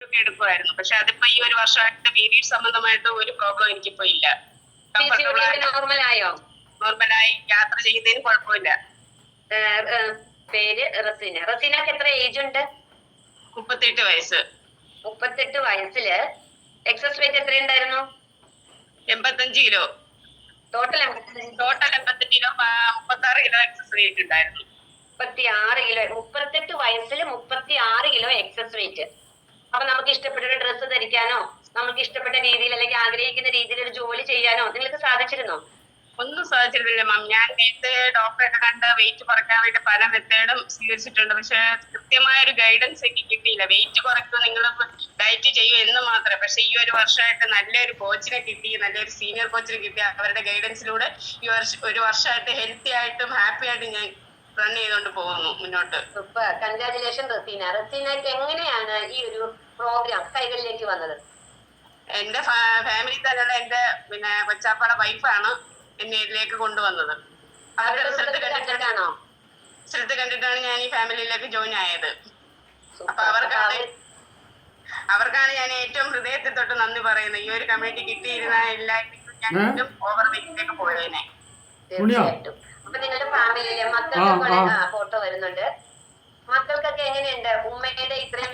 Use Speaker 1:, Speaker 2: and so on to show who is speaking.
Speaker 1: ഒക്കെ എടുക്കുമായിരുന്നു. പക്ഷെ അതിപ്പോ ഈ ഒരു വർഷമായിട്ട് പീരീഡ് സംബന്ധമായിട്ട് ഒരു പ്രോബ്ലം എനിക്കിപ്പോ ഇല്ല. നോർമലായി യാത്ര ചെയ്യുന്നതിന് കുഴപ്പമില്ല.
Speaker 2: പേര് റസീന. റസീനക്ക് എത്ര ഏജ് ഉണ്ട്?
Speaker 1: 38 വയസ്സ്.
Speaker 2: 38 വയസ്സില് എക്സസ് വെയിറ്റ് എത്രയുണ്ടായിരുന്നു?
Speaker 1: 85 kilo. Total 85 kilo, 36 kilo excess weight ഉണ്ടായിരുന്നു.
Speaker 2: 36 കിലോ. 38 വയസ്സിൽ 36 കിലോ എക്സസ് വെയിറ്റ്. അപ്പൊ നമുക്ക് ഇഷ്ടപ്പെട്ട ഒരു ഡ്രസ്സ് ധരിക്കാനോ നമുക്ക് ഇഷ്ടപ്പെട്ട രീതിയിൽ അല്ലെങ്കിൽ ആഗ്രഹിക്കുന്ന രീതിയിൽ ഒരു ജോലി ചെയ്യാനോ നിങ്ങൾക്ക് സാധിച്ചിരുന്നോ?
Speaker 1: ഒന്നും സാധിച്ചിട്ടില്ല മാം. ഞാൻ നേരത്തെ ഡോക്ടറെ കണ്ട് വെയിറ്റ് കുറയ്ക്കാൻ വേണ്ടി പല മെത്തേഡും സ്വീകരിച്ചിട്ടുണ്ട്. പക്ഷെ കൃത്യമായ ഒരു ഗൈഡൻസ് എനിക്ക് കിട്ടിയില്ല. വെയിറ്റ് കുറയ്ക്കും, നിങ്ങൾ ഡയറ്റ് ചെയ്യൂ എന്ന് മാത്രമേ. പക്ഷെ ഈ ഒരു വർഷമായിട്ട് നല്ലൊരു കോച്ചിനെ കിട്ടി, നല്ലൊരു സീനിയർ കോച്ചിനെ കിട്ടി. അവരുടെ ഗൈഡൻസിലൂടെ ഈ ഒരു വർഷമായിട്ട് ഹെൽത്തി ആയിട്ടും ഹാപ്പി ആയിട്ടും ഞാൻ റൺ ചെയ്തുകൊണ്ട് പോകുന്നു മുന്നോട്ട്.
Speaker 2: Super, congratulation Razeena. റസീനക്ക് എങ്ങനെയാണ് ഈ ഒരു പ്രോഗ്രാം കൈകളിലേക്ക് വന്നത്?
Speaker 1: എന്റെ ഫാമിലി തന്നെയുള്ള എന്റെ കൊച്ചാപ്പയുടെ വൈഫാണ് എന്നെ ഇതിലേക്ക് കൊണ്ടുവന്നത്. അവരുടെ റിസൾട്ട് കണ്ടിട്ടാണ് ഞാൻ ഈ ഫാമിലിയിലേക്ക് ജോയിൻ ആയത്. അപ്പൊ അവർക്കാണ് ഞാൻ ഏറ്റവും ഹൃദയത്തിൽ തൊട്ട് നന്ദി പറയുന്നത്. ഈ ഒരു കമ്മ്യൂണിറ്റി കിട്ടിയിരുന്ന എല്ലാവരും ഞാൻ ഏറ്റവും ഓവർ വെയിറ്റിലേക്ക് പോയതിനെ.
Speaker 2: തീർച്ചയായിട്ടും. അപ്പൊ നിങ്ങളുടെ ഫാമിലിയിലെ മക്കൾക്ക് ഫോട്ടോ വരുന്നുണ്ട്. മക്കൾക്കൊക്കെ എങ്ങനെയുണ്ട് ഉമ്മയുടെ ഇത്രയും